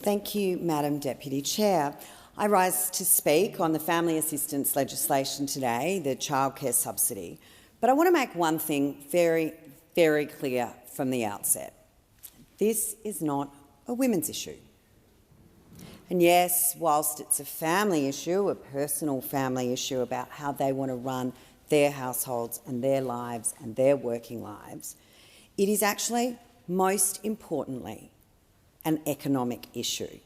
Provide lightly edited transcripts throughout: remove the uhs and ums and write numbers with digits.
Thank you, Madam Deputy Chair. I rise to speak on the family assistance legislation today, the childcare subsidy. But I want to make one thing very, very clear from the outset. This is not a women's issue. And yes, whilst it's a family issue, a personal family issue about how they want to run their households and their lives and their working lives, it is actually, most importantly, an economic issue.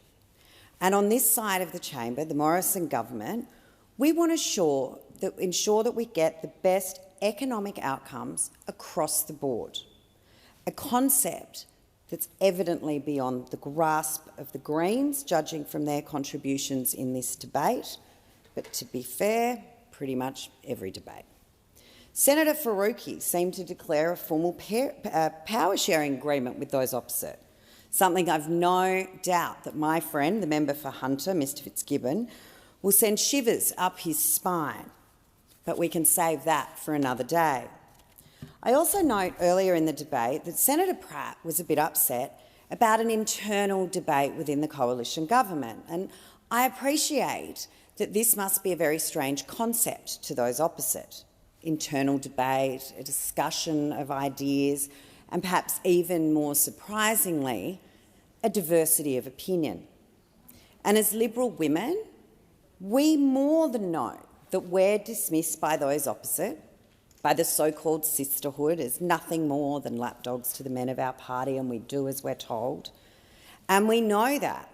And on this side of the chamber, the Morrison government, we want to ensure that we get the best economic outcomes across the board, a concept that's evidently beyond the grasp of the Greens, judging from their contributions in this debate, but to be fair, pretty much every debate. Senator Faruqi seemed to declare a formal power-sharing agreement with those opposite, something I've no doubt that my friend, the member for Hunter, Mr Fitzgibbon, will send shivers up his spine, but we can save that for another day. I also note earlier in the debate that Senator Pratt was a bit upset about an internal debate within the coalition government, and I appreciate that this must be a very strange concept to those opposite. Internal debate, a discussion of ideas, and perhaps even more surprisingly, a diversity of opinion. And as Liberal women, we more than know that we're dismissed by those opposite, by the so-called sisterhood, as nothing more than lapdogs to the men of our party, and we do as we're told. And we know that,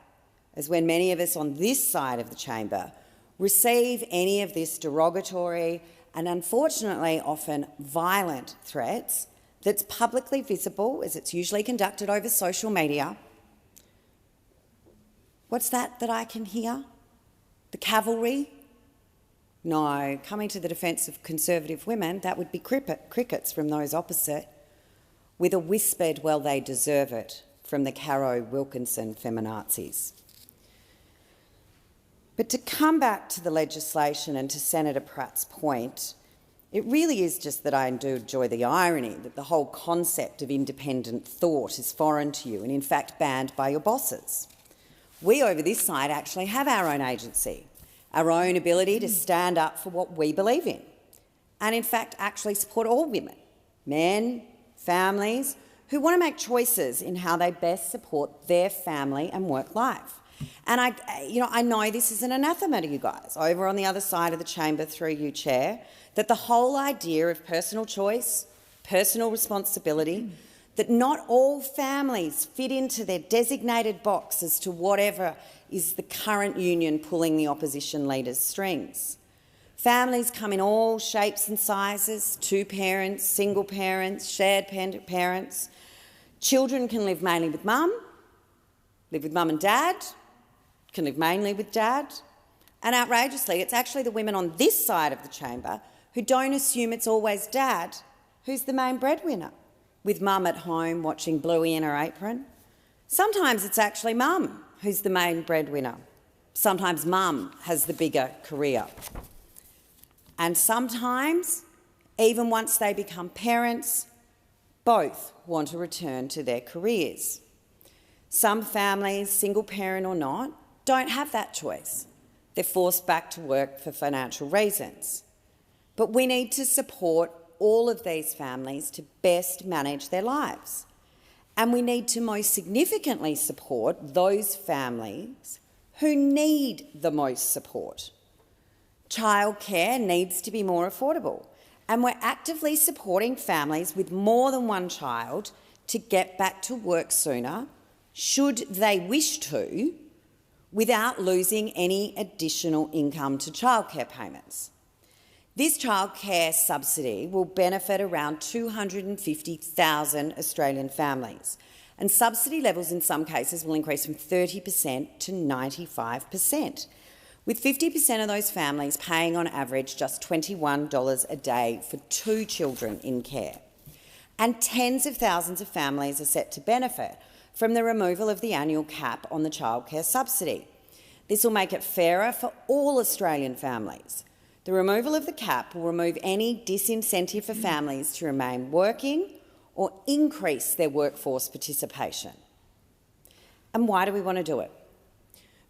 as when many of us on this side of the chamber receive any of this derogatory and unfortunately often violent threats that's publicly visible, as it's usually conducted over social media. What's that I can hear? The cavalry? No, coming to the defence of Conservative women, that would be crickets from those opposite, with a whispered, well, they deserve it, from the Caro Wilkinson feminazis. But to come back to the legislation and to Senator Pratt's point, it really is just that I do enjoy the irony that the whole concept of independent thought is foreign to you and in fact banned by your bosses. We over this side actually have our own agency, our own ability to stand up for what we believe in, and in fact actually support all women, men, families, who want to make choices in how they best support their family and work life. And I know this is an anathema to you guys over on the other side of the chamber through you, Chair, that the whole idea of personal choice, personal responsibility, that not all families fit into their designated box as to whatever is the current union pulling the opposition leader's strings. Families come in all shapes and sizes, two parents, single parents, shared parents. Children can live mainly with mum, live with mum and dad, can live mainly with dad. And outrageously, it's actually the women on this side of the chamber who don't assume it's always dad who's the main breadwinner, with mum at home watching Bluey in her apron. Sometimes it's actually mum who's the main breadwinner. Sometimes mum has the bigger career. And sometimes, even once they become parents, both want to return to their careers. Some families, single parent or not, don't have that choice. They're forced back to work for financial reasons. But we need to support all of these families to best manage their lives. And we need to most significantly support those families who need the most support. Childcare needs to be more affordable, and we're actively supporting families with more than one child to get back to work sooner, should they wish to, without losing any additional income to childcare payments. This childcare subsidy will benefit around 250,000 Australian families, and subsidy levels in some cases will increase from 30% to 95%, with 50% of those families paying on average just $21 a day for 2 children in care. And tens of thousands of families are set to benefit from the removal of the annual cap on the childcare subsidy. This will make it fairer for all Australian families. The removal of the cap will remove any disincentive for families to remain working or increase their workforce participation. And why do we want to do it?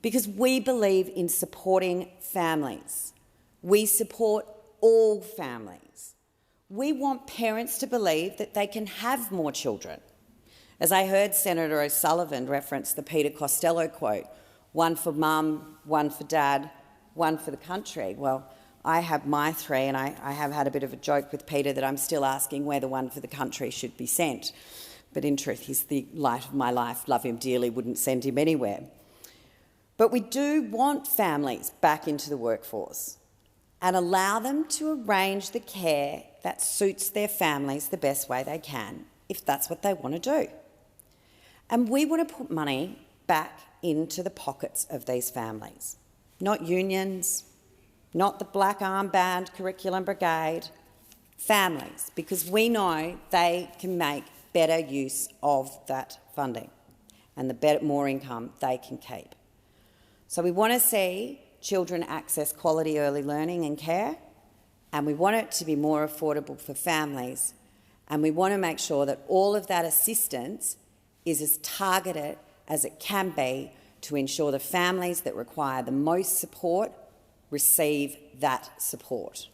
because we believe in supporting families. We support all families. We want parents to believe that they can have more children. As I heard Senator O'Sullivan reference the Peter Costello quote, one for mum, one for dad, one for the country. Well, I have my three, and I have had a bit of a joke with Peter that I'm still asking where the one for the country should be sent. But in truth, he's the light of my life, love him dearly, wouldn't send him anywhere. But we do want families back into the workforce and allow them to arrange the care that suits their families the best way they can, if that's what they want to do. And we want to put money back into the pockets of these families, not unions, not the black armband curriculum brigade, families, because we know they can make better use of that funding and the more income they can keep. So we want to see children access quality early learning and care, and we want it to be more affordable for families, and we want to make sure that all of that assistance is as targeted as it can be to ensure the families that require the most support receive that support.